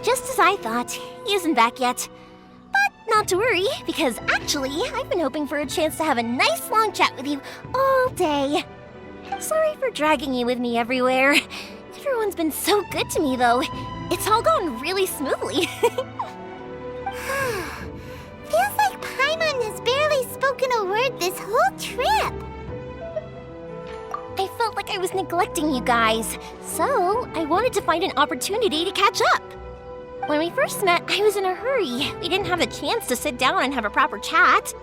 just as I thought. He isn't back yet. But not to worry, because actually, I've been hoping for a chance to have a nice long chat with you all day. Sorry for dragging you with me everywhere. Everyone's been so good to me, though. It's all gone really smoothly. Feels like Paimon has barely spoken a word this whole trip. I felt like I was neglecting you guys, so I wanted to find an opportunity to catch up. When we first met, I was in a hurry. We didn't have a chance to sit down and have a proper chat.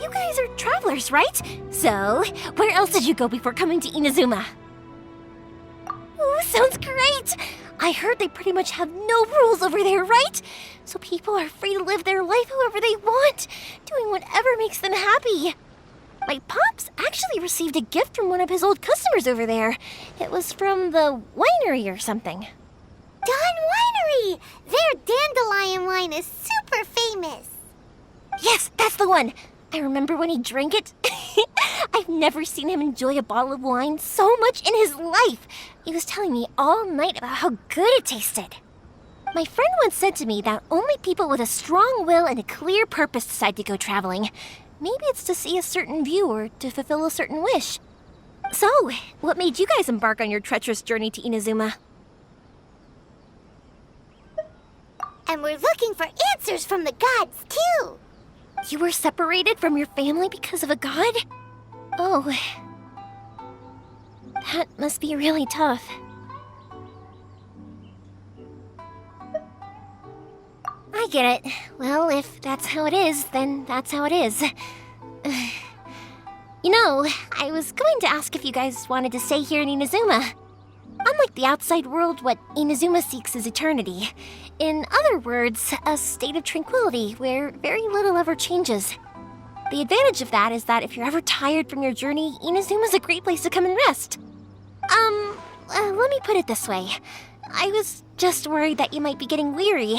You guys are travelers, right? So, where else did you go before coming to Inazuma? Ooh, sounds great! I heard they pretty much have no rules over there, right? So people are free to live their life however they want, doing whatever makes them happy. My pops actually received a gift from one of his old customers over there. It was from the winery or something. Dawn Winery! Their dandelion wine is super famous. Yes, that's the one. I remember when he drank it. I've never seen him enjoy a bottle of wine so much in his life. He was telling me all night about how good it tasted. My friend once said to me that only people with a strong will and a clear purpose decide to go traveling. Maybe it's to see a certain view or to fulfill a certain wish. So, what made you guys embark on your treacherous journey to Inazuma? And we're looking for answers from the gods, too. You were separated from your family because of a god? Oh. That must be really tough. I get it. Well, if that's how it is, then that's how it is. You know, I was going to ask if you guys wanted to stay here in Inazuma. Unlike the outside world, what Inazuma seeks is eternity. In other words, a state of tranquility where very little ever changes. The advantage of that is that if you're ever tired from your journey, Inazuma's a great place to come and rest. Let me put it this way. I was just worried that you might be getting weary.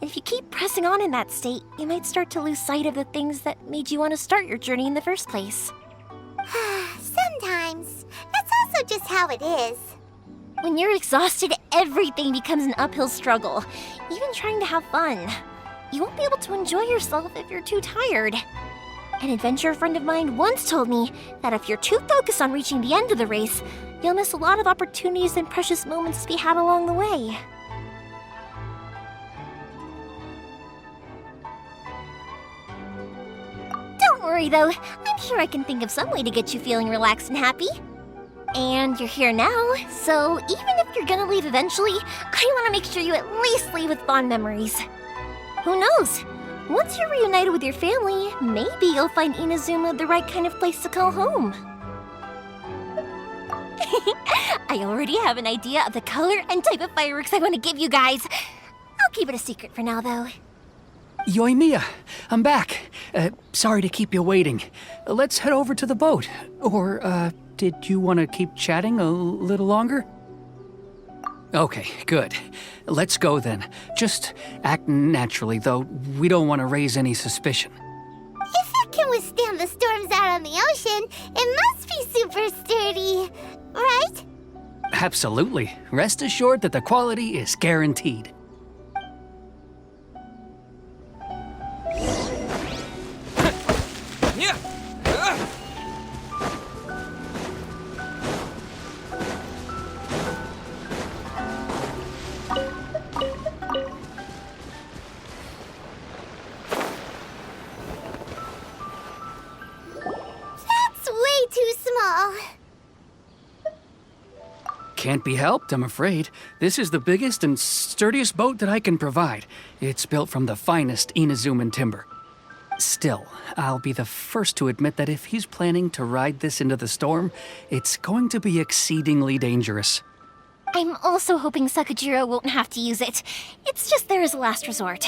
If you keep pressing on in that state, you might start to lose sight of the things that made you want to start your journey in the first place. Sometimes. That's also just how it is. When you're exhausted, everything becomes an uphill struggle, even trying to have fun. You won't be able to enjoy yourself if you're too tired. An adventurer friend of mine once told me that if you're too focused on reaching the end of the race, you'll miss a lot of opportunities and precious moments to be had along the way. Don't worry though, I'm sure I can think of some way to get you feeling relaxed and happy. And you're here now, so even if you're gonna leave eventually, I want to make sure you at least leave with fond memories. Who knows? Once you're reunited with your family, maybe you'll find Inazuma the right kind of place to call home. I already have an idea of the color and type of fireworks I want to give you guys. I'll keep it a secret for now, though. Yoimiya, I'm back. Sorry to keep you waiting. Let's head over to the boat. Or, did you want to keep chatting a little longer? Okay, good. Let's go then. Just act naturally, though we don't want to raise any suspicion. If it can withstand the storms out on the ocean, it must be super sturdy, right? Absolutely. Rest assured that the quality is guaranteed. Can't be helped, I'm afraid. This is the biggest and sturdiest boat that I can provide. It's built from the finest Inazuman timber. Still, I'll be the first to admit that if he's planning to ride this into the storm, it's going to be exceedingly dangerous. I'm also hoping Sakajiro won't have to use it. It's just there as a last resort.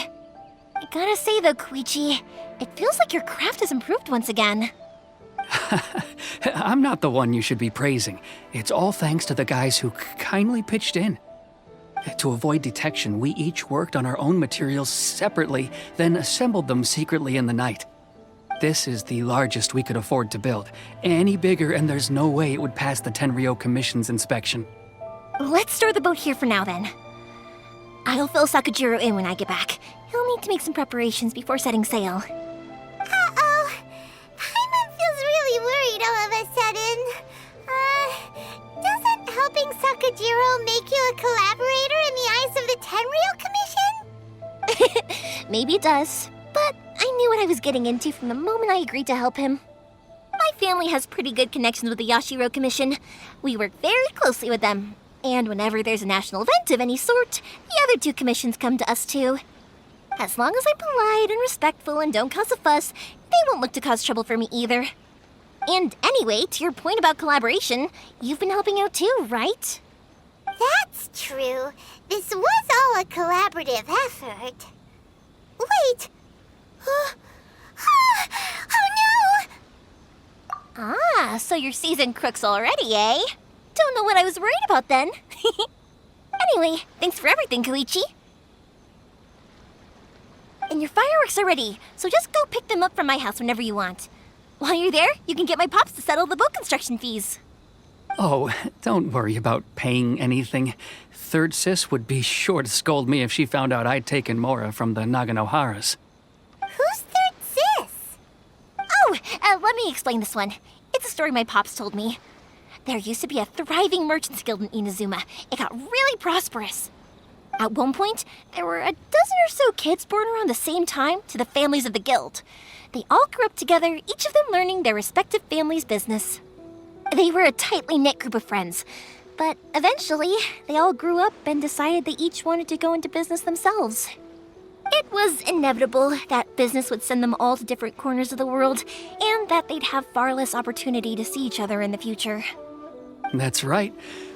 I gotta say though, Koichi, it feels like your craft has improved once again. I'm not the one you should be praising. It's all thanks to the guys who kindly pitched in. To avoid detection, we each worked on our own materials separately, then assembled them secretly in the night. This is the largest we could afford to build. Any bigger and there's no way it would pass the Tenryou Commission's inspection. Let's store the boat here for now then. I'll fill Sakajiro in when I get back. He'll need to make some preparations before setting sail. Uh-oh. Paimon feels really worried all of a sudden. Doesn't helping Sakajiro make you a collaborator in the eyes of the Tenryou Commission? Maybe it does, but I knew what I was getting into from the moment I agreed to help him. My family has pretty good connections with the Yashiro Commission. We work very closely with them. And whenever there's a national event of any sort, the other two commissions come to us too. As long as I'm polite and respectful and don't cause a fuss, they won't look to cause trouble for me either. And anyway, to your point about collaboration, you've been helping out too, right? That's true. This was all a collaborative effort. Wait! Oh no! Ah, so you're seasoned crooks already, eh? Don't know what I was worried about then. Anyway, thanks for everything, Koichi. And your fireworks are ready, so just go pick them up from my house whenever you want. While you're there, you can get my pops to settle the boat construction fees. Oh, don't worry about paying anything. Third Sis would be sure to scold me if she found out I'd taken Mora from the Naganoharas. Who's Third Sis? Oh, let me explain this one. It's a story my pops told me. There used to be a thriving merchants guild in Inazuma. It got really prosperous. At one point, there were a dozen or so kids born around the same time to the families of the guild. They all grew up together, each of them learning their respective family's business. They were a tightly knit group of friends, but eventually, they all grew up and decided they each wanted to go into business themselves. It was inevitable that business would send them all to different corners of the world, and that they'd have far less opportunity to see each other in the future. That's right.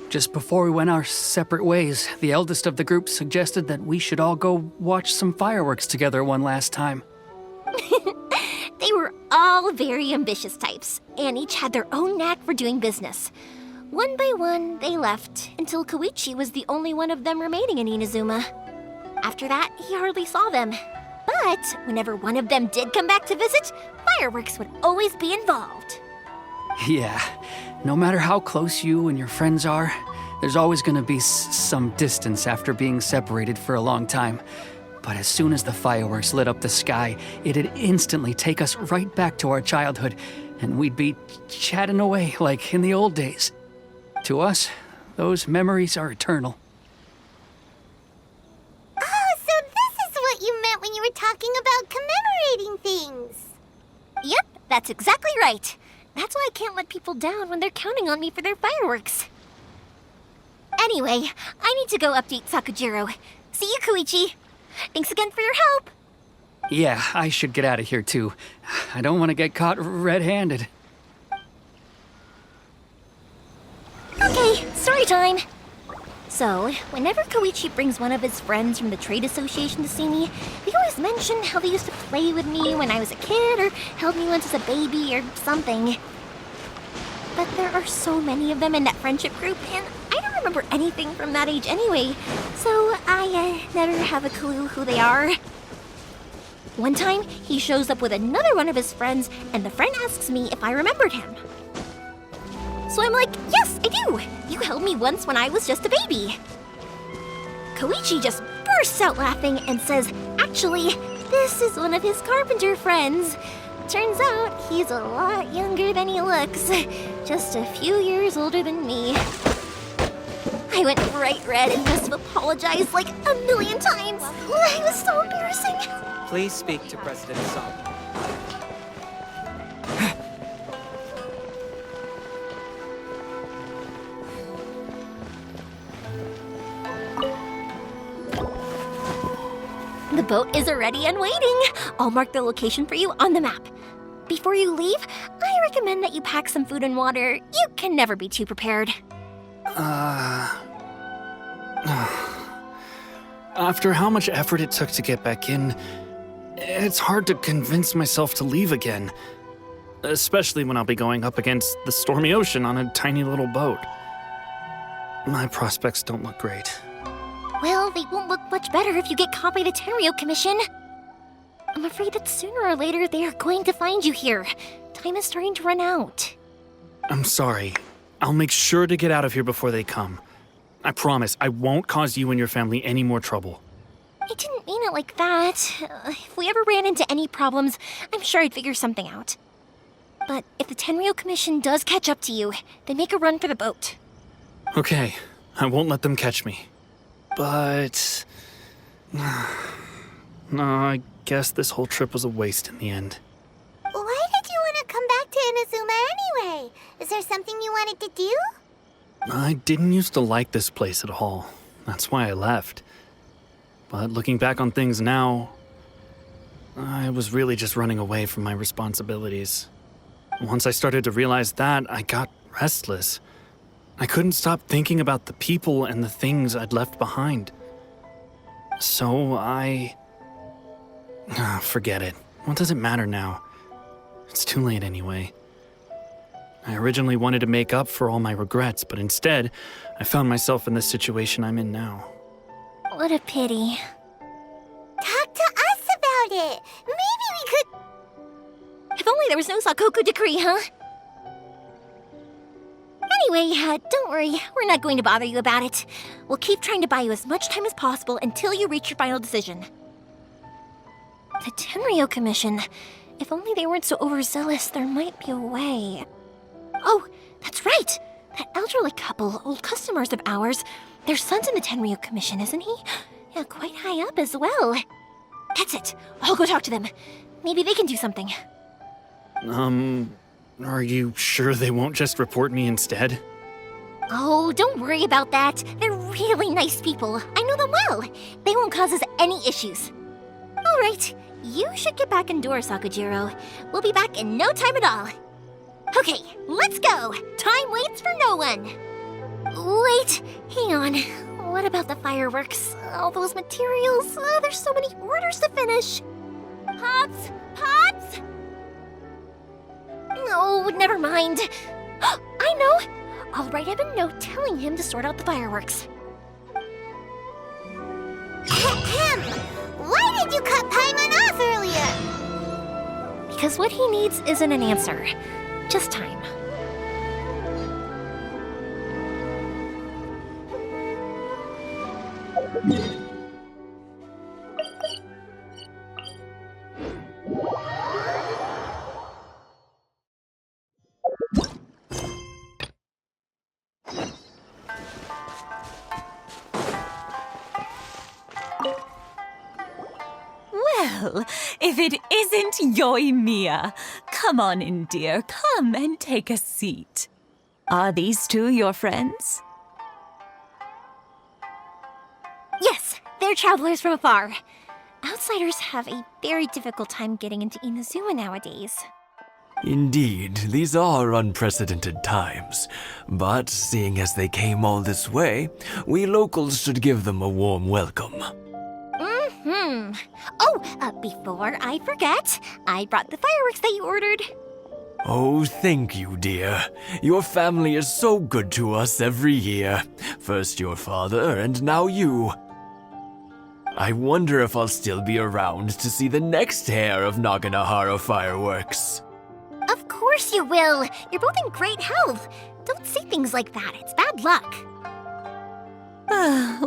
Just before we went our separate ways, the eldest of the group suggested that we should all go watch some fireworks together one last time. They were all very ambitious types, and each had their own knack for doing business. One by one, they left, until Koichi was the only one of them remaining in Inazuma. After that, he hardly saw them. But whenever one of them did come back to visit, fireworks would always be involved. Yeah, no matter how close you and your friends are, there's always going to be some distance after being separated for a long time. But as soon as the fireworks lit up the sky, it'd instantly take us right back to our childhood, and we'd be chatting away like in the old days. To us, those memories are eternal. Oh, so this is what you meant when you were talking about commemorating things. Yep, that's exactly right. That's why I can't let people down when they're counting on me for their fireworks. Anyway, I need to go update Sakajiro. See you, Koichi. Thanks again for your help. Yeah, I should get out of here too. I don't want to get caught red-handed. Okay, story time. So, whenever Koichi brings one of his friends from the trade association to see me, they always mention how they used to play with me when I was a kid or held me once as a baby or something. But there are so many of them in that friendship group, and I don't remember anything from that age anyway, so I never have a clue who they are. One time, he shows up with another one of his friends, and the friend asks me if I remembered him. So I'm like, yes, I do! You held me once when I was just a baby. Koichi just bursts out laughing and says, actually, this is one of his carpenter friends. Turns out he's a lot younger than he looks. Just a few years older than me. I went bright red and must have apologized like a million times. It was so embarrassing. Please speak to President Song. The boat is ready and waiting. I'll mark the location for you on the map. Before you leave, I recommend that you pack some food and water. You can never be too prepared. After how much effort it took to get back in, it's hard to convince myself to leave again. Especially when I'll be going up against the stormy ocean on a tiny little boat. My prospects don't look great. Well, they won't look much better if you get caught by the Tenryou Commission. I'm afraid that sooner or later they are going to find you here. Time is starting to run out. I'm sorry. I'll make sure to get out of here before they come. I promise I won't cause you and your family any more trouble. I didn't mean it like that. If we ever ran into any problems, I'm sure I'd figure something out. But if the Tenryo Commission does catch up to you, then make a run for the boat. Okay, I won't let them catch me. But... no, I guess this whole trip was a waste in the end. Why did you want to come back to Inazuma anyway? Is there something you wanted to do? I didn't used to like this place at all. That's why I left. But looking back on things now, I was really just running away from my responsibilities. Once I started to realize that, I got restless. I couldn't stop thinking about the people and the things I'd left behind. So forget it. What does it matter now? It's too late anyway. I originally wanted to make up for all my regrets, but instead, I found myself in the situation I'm in now. What a pity. Talk to us about it. Maybe we could... If only there was no Sakoku decree, huh? Anyway, don't worry. We're not going to bother you about it. We'll keep trying to buy you as much time as possible until you reach your final decision. The Tenryo Commission. If only they weren't so overzealous, there might be a way. Oh, that's right! That elderly couple, old customers of ours, their son's in the Tenryo Commission, isn't he? Yeah, quite high up as well. That's it. I'll go talk to them. Maybe they can do something. Are you sure they won't just report me instead? Oh, don't worry about that. They're really nice people. I know them well. They won't cause us any issues. All right, you should get back indoors, Sakujiro. We'll be back in no time at all. Okay, let's go. Time waits for no one. Wait, hang on. What about the fireworks? All those materials? There's so many orders to finish. Pops? Pops? No, never mind. I know. I'll write him a note telling him to sort out the fireworks. Ahem. Why did you cut Paimon off earlier? Because what he needs isn't an answer, just time. Well, if it isn't Yoimiya. Come on in, dear. Come and take a seat. Are these two your friends? Yes, they're travelers from afar. Outsiders have a very difficult time getting into Inazuma nowadays. Indeed, these are unprecedented times. But seeing as they came all this way, we locals should give them a warm welcome. Oh, before I forget, I brought the fireworks that you ordered. Oh, thank you, dear. Your family is so good to us every year. First your father, and now you. I wonder if I'll still be around to see the next hair of Naganahara fireworks. Of course you will. You're both in great health. Don't say things like that. It's bad luck.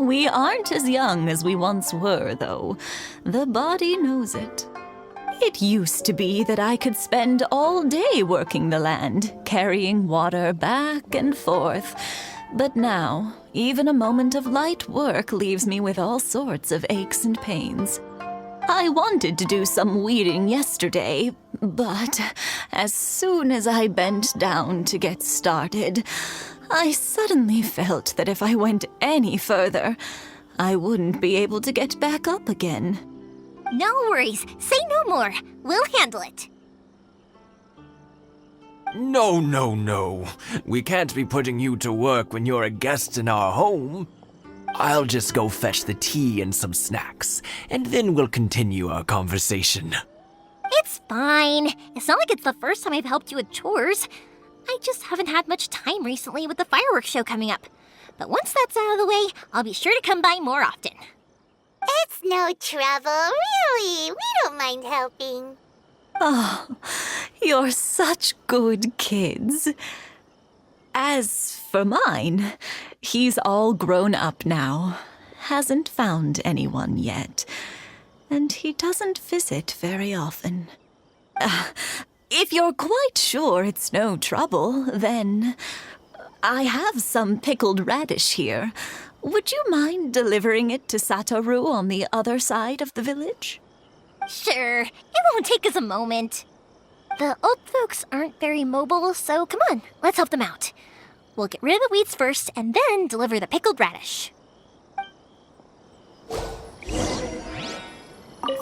We aren't as young as we once were, though. The body knows it. It used to be that I could spend all day working the land, carrying water back and forth. But now, even a moment of light work leaves me with all sorts of aches and pains. I wanted to do some weeding yesterday, but as soon as I bent down to get started, I suddenly felt that if I went any further, I wouldn't be able to get back up again. No worries. Say no more. We'll handle it. No. We can't be putting you to work when you're a guest in our home. I'll just go fetch the tea and some snacks, and then we'll continue our conversation. It's fine. It's not like it's the first time I've helped you with chores. I just haven't had much time recently with the fireworks show coming up. But once that's out of the way, I'll be sure to come by more often. It's no trouble, really. We don't mind helping. Oh, you're such good kids. As for mine, He's all grown up now. Hasn't found anyone yet. And he doesn't visit very often. If you're quite sure it's no trouble, then I have some pickled radish here. Would you mind delivering it to Satoru on the other side of the village? Sure, it won't take us a moment. The old folks aren't very mobile, so come on, let's help them out. We'll get rid of the weeds first and then deliver the pickled radish.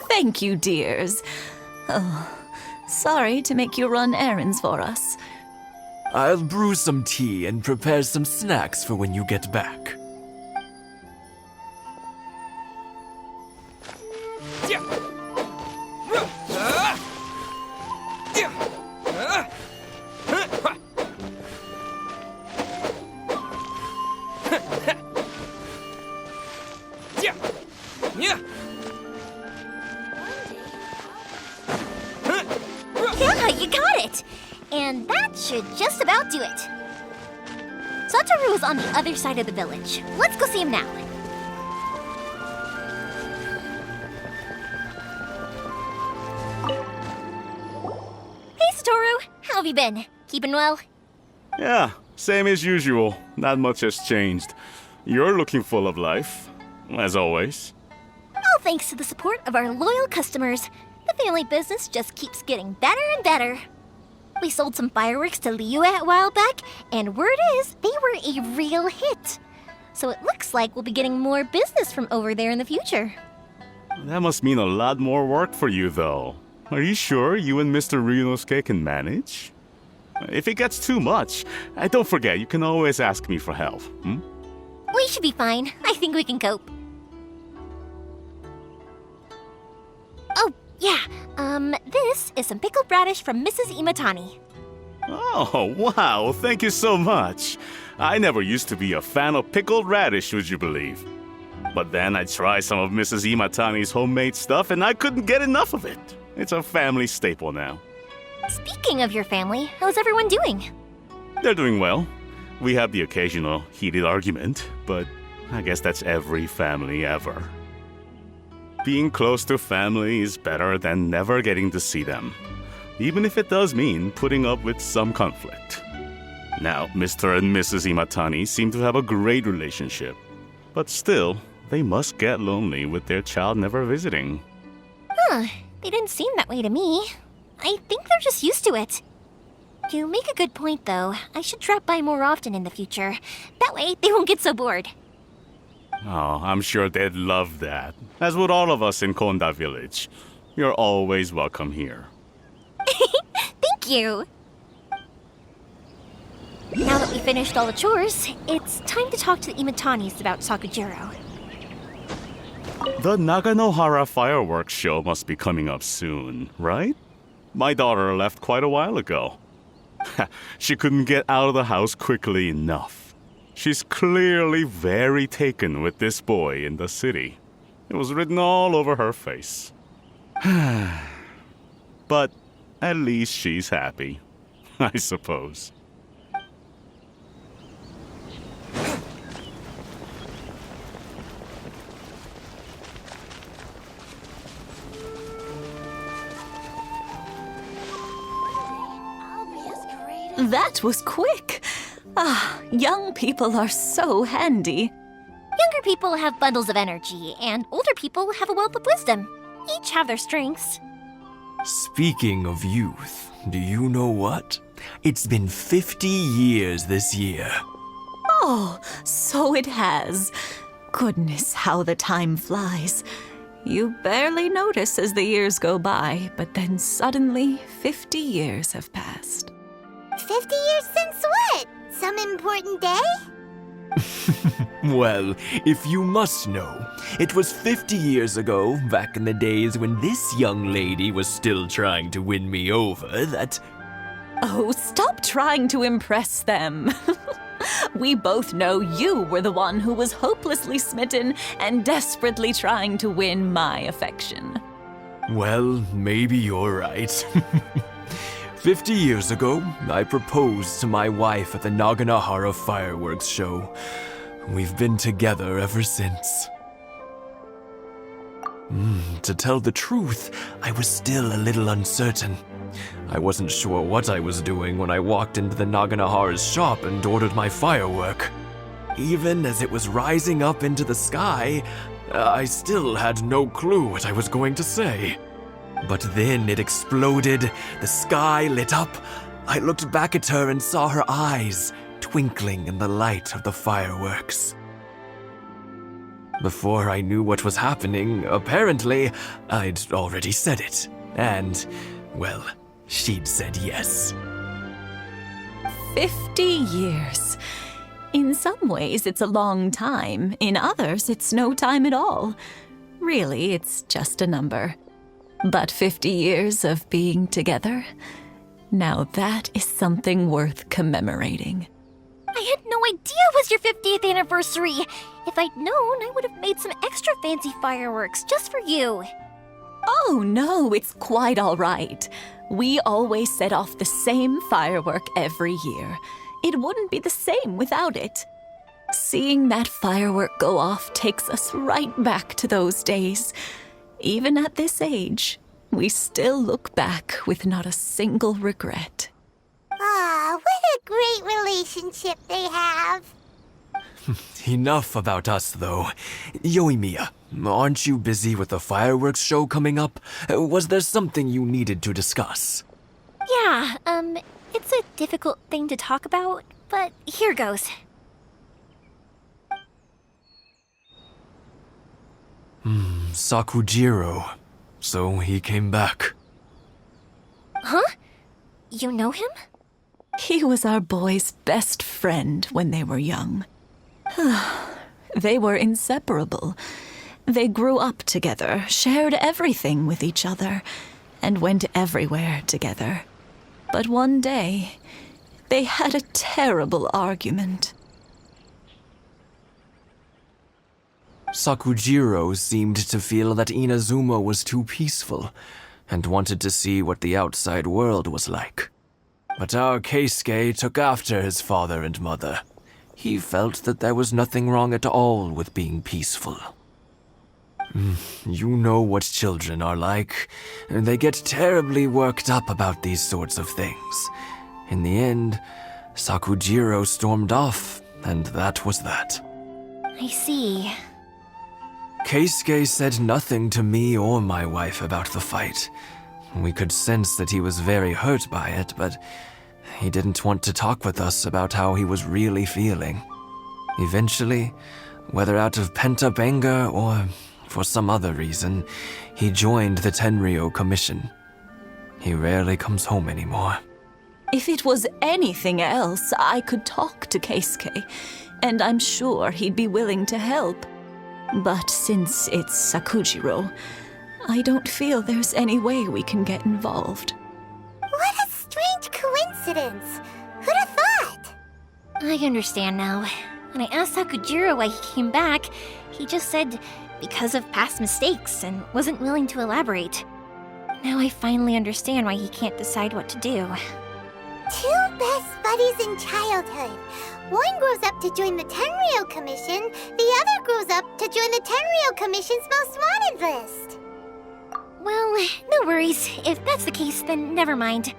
Thank you, dears. Oh, sorry to make you run errands for us. I'll brew some tea and prepare some snacks for when you get back. Yeah, you got it! And that should just about do it. Satoru is on the other side of the village. Let's go see him now. Hey, Satoru! How have you been? Keeping well? Yeah, same as usual. Not much has changed. You're looking full of life, as always. All thanks to the support of our loyal customers. The family business just keeps getting better and better. We sold some fireworks to Liyue a while back, and word is they were a real hit. So it looks like we'll be getting more business from over there in the future. That must mean a lot more work for you, though. Are you sure you and Mr. Ryunosuke can manage? If it gets too much, don't forget, you can always ask me for help. We should be fine. I think we can cope. Oh, yeah. This is some pickled radish from Mrs. Imatani. Oh, wow, thank you so much. I never used to be a fan of pickled radish, would you believe? But then I tried some of Mrs. Imatani's homemade stuff and I couldn't get enough of it. It's a family staple now. Speaking of your family, how's everyone doing? They're doing well. We have the occasional heated argument, but I guess that's every family ever. Being close to family is better than never getting to see them, even if it does mean putting up with some conflict. Now, Mr. and Mrs. Imatani seem to have a great relationship, but still, they must get lonely with their child never visiting. Huh, they didn't seem that way to me. I think they're just used to it. You make a good point, though. I should drop by more often in the future. That way, they won't get so bored. Oh, I'm sure they'd love that, as would all of us in Konda Village. You're always welcome here. Thank you! Now that we finished all the chores, it's time to talk to the Imatanis about Sakujiro. The Naganohara fireworks show must be coming up soon, right? My daughter left quite a while ago. She couldn't get out of the house quickly enough. She's clearly very taken with this boy in the city. It was written all over her face. But at least she's happy, I suppose. That was quick. Young people are so handy. Younger people have bundles of energy, and older people have a wealth of wisdom. Each have their strengths. Speaking of youth, do you know what? It's been 50 years this year. Oh, so it has. Goodness, how the time flies. You barely notice as the years go by, but then suddenly 50 years have passed. 50 years since what? Some important day? Well, if you must know, it was 50 years ago, back in the days when this young lady was still trying to win me over, that... Oh, stop trying to impress them. We both know you were the one who was hopelessly smitten and desperately trying to win my affection. Well, maybe you're right. 50 years ago, I proposed to my wife at the Naganohara fireworks show. We've been together ever since. To tell the truth, I was still a little uncertain. I wasn't sure what I was doing when I walked into the Naganahara's shop and ordered my firework. Even as it was rising up into the sky, I still had no clue what I was going to say. But then it exploded, the sky lit up. I looked back at her and saw her eyes twinkling in the light of the fireworks. Before I knew what was happening, apparently, I'd already said it. And, well, she'd said yes. 50 years. In some ways, it's a long time. In others, it's no time at all. Really, it's just a number. But 50 years of being together? Now that is something worth commemorating. I had no idea it was your 50th anniversary. If I'd known, I would have made some extra fancy fireworks just for you. Oh no, it's quite all right. We always set off the same firework every year. It wouldn't be the same without it. Seeing that firework go off takes us right back to those days. Even at this age, we still look back with not a single regret. Ah, what a great relationship they have. Enough about us, though. Yoimiya, aren't you busy with the fireworks show coming up? Was there something you needed to discuss? Yeah, it's a difficult thing to talk about, but here goes. Sakujiro. So he came back. Huh? You know him? He was our boys' best friend when they were young. They were inseparable. They grew up together, shared everything with each other, and went everywhere together. But one day, they had a terrible argument. Sakujiro seemed to feel that Inazuma was too peaceful, and wanted to see what the outside world was like. But our Keisuke took after his father and mother. He felt that there was nothing wrong at all with being peaceful. You know what children are like. They get terribly worked up about these sorts of things. In the end, Sakujiro stormed off, and that was that. I see. Keisuke said nothing to me or my wife about the fight. We could sense that he was very hurt by it, but he didn't want to talk with us about how he was really feeling. Eventually, whether out of pent-up anger or for some other reason, he joined the Tenryou Commission. He rarely comes home anymore. If it was anything else, I could talk to Keisuke, and I'm sure he'd be willing to help. But since it's Sakujiro, I don't feel there's any way we can get involved. What a strange coincidence. Who'd have thought? I understand now. When I asked Sakujiro why he came back, he just said because of past mistakes and wasn't willing to elaborate. Now I finally understand why he can't decide what to do. Two best buddies in childhood. One grows up to join the Tenryou Commission, the other grows up to join the Tenryou Commission's most wanted list. Well, no worries. If that's the case, then never mind.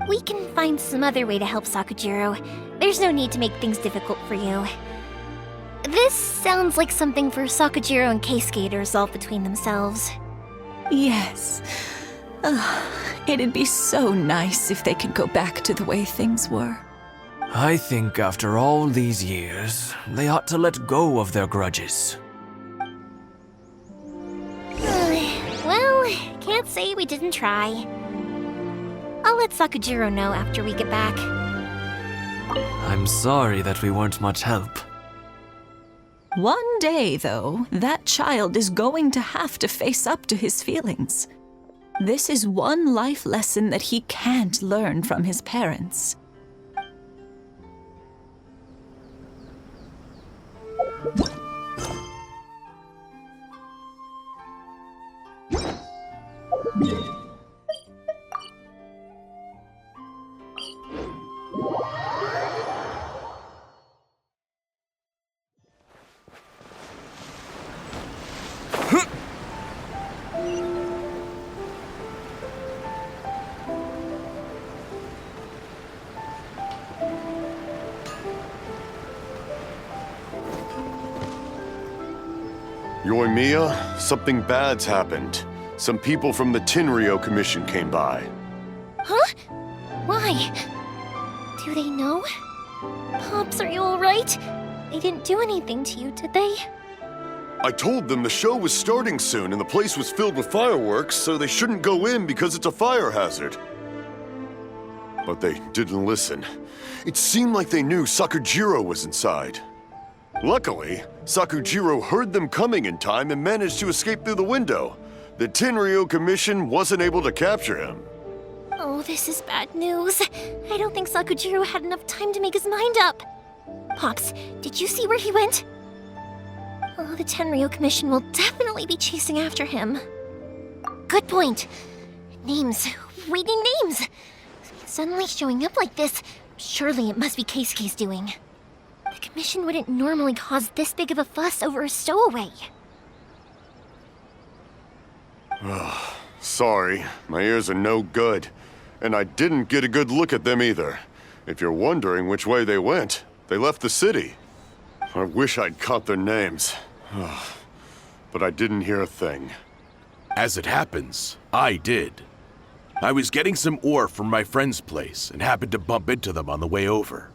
We can find some other way to help Sakujiro. There's no need to make things difficult for you. This sounds like something for Sakujiro and Keisuke to resolve between themselves. Yes. It'd be so nice if they could go back to the way things were. I think after all these years, they ought to let go of their grudges. Well, can't say we didn't try. I'll let Sakujiro know after we get back. I'm sorry that we weren't much help. One day, though, that child is going to have to face up to his feelings. This is one life lesson that he can't learn from his parents. Yoimiya, something bad's happened. Some people from the Tenryou Commission came by. Huh? Why? Do they know? Pops, are you alright? They didn't do anything to you, did they? I told them the show was starting soon and the place was filled with fireworks, so they shouldn't go in because it's a fire hazard. But they didn't listen. It seemed like they knew Sakujiro was inside. Luckily, Sakujiro heard them coming in time and managed to escape through the window. The Tenryou Commission wasn't able to capture him. Oh, this is bad news. I don't think Sakujiro had enough time to make his mind up. Pops, did you see where he went? Oh, the Tenryou Commission will definitely be chasing after him. Good point. Names. We need names. Suddenly showing up like this, surely it must be Keisuke's doing. The Commission wouldn't normally cause this big of a fuss over a stowaway. Sorry, my ears are no good. And I didn't get a good look at them either. If you're wondering which way they went, they left the city. I wish I'd caught their names. But I didn't hear a thing. As it happens, I did. I was getting some ore from my friend's place and happened to bump into them on the way over.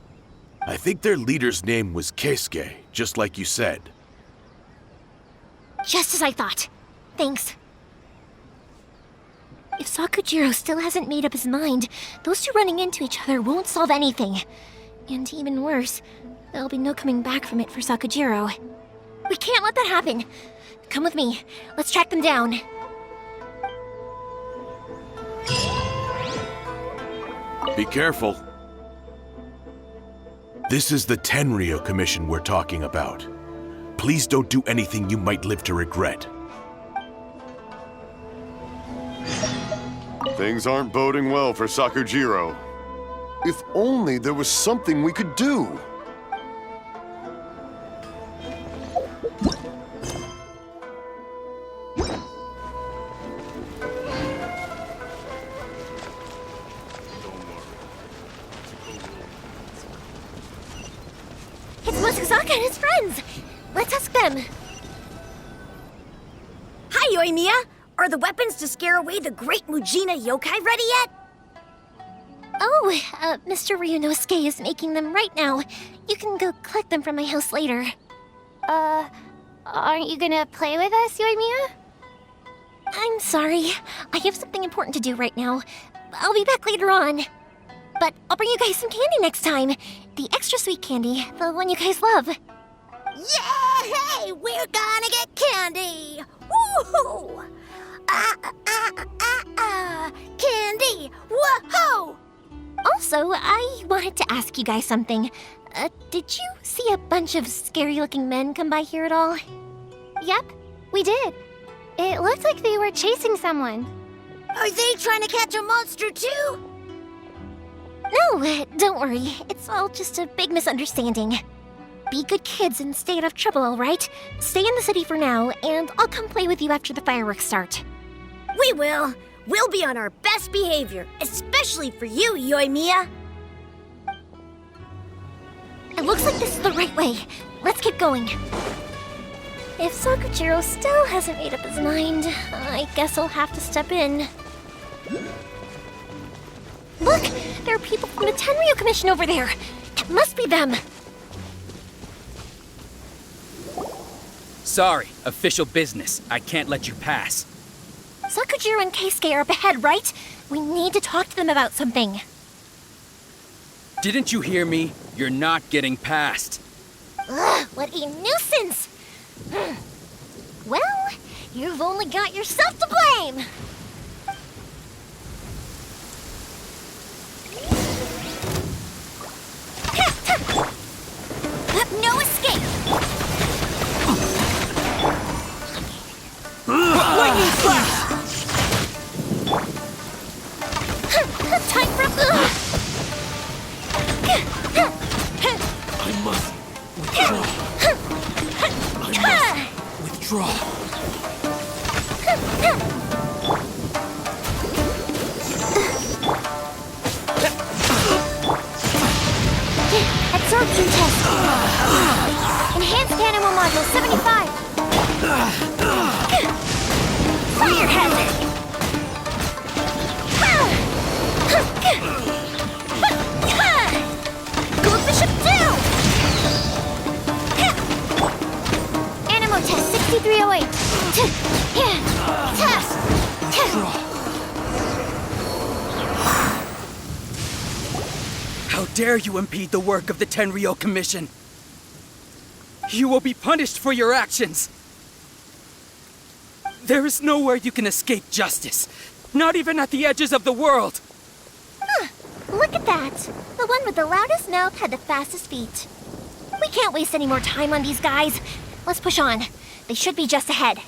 I think their leader's name was Keisuke, just like you said. Just as I thought. Thanks. If Sakujiro still hasn't made up his mind, those two running into each other won't solve anything. And even worse, there'll be no coming back from it for Sakujiro. We can't let that happen. Come with me. Let's track them down. Be careful. This is the Tenryou Commission we're talking about. Please don't do anything you might live to regret. Things aren't boding well for Sakujiro. If only there was something we could do. It's Motsuzaka and his friends. Let's ask them. Hi, Yoimiya! Are the weapons to scare away the great Mujina yokai ready yet? Oh, Mr. Ryunosuke is making them right now. You can go collect them from my house later. Aren't you gonna play with us, Yoimiya? I'm sorry. I have something important to do right now. I'll be back later on. But I'll bring you guys some candy next time. The extra sweet candy, the one you guys love. Yay! We're gonna get candy! Woohoo! Candy! Whoa! Also, I wanted to ask you guys something. Did you see a bunch of scary-looking men come by here at all? Yep, we did. It looked like they were chasing someone. Are they trying to catch a monster too? No, don't worry. It's all just a big misunderstanding. Be good kids and stay out of trouble, all right? Stay in the city for now, and I'll come play with you after the fireworks start. We will. We'll be on our best behavior, especially for you, Yoimiya. It looks like this is the right way. Let's keep going. If Sakujiro still hasn't made up his mind, I guess I'll have to step in. Look! There are people from the Tenryou Commission over there! It must be them! Sorry, official business. I can't let you pass. Sakujiro and Keisuke are up ahead, right? We need to talk to them about something. Didn't you hear me? You're not getting past. Ugh, what a nuisance! Well, you've only got yourself to blame! No escape! Lightning flash! Time for I must withdraw. I must withdraw. Absorption test. Enhanced animal module 75. 6308. How dare you impede the work of the Tenryou Commission? You will be punished for your actions. There is nowhere you can escape justice. Not even at the edges of the world. Look at that. The one with the loudest mouth had the fastest feet. We can't waste any more time on these guys. Let's push on. They should be just ahead.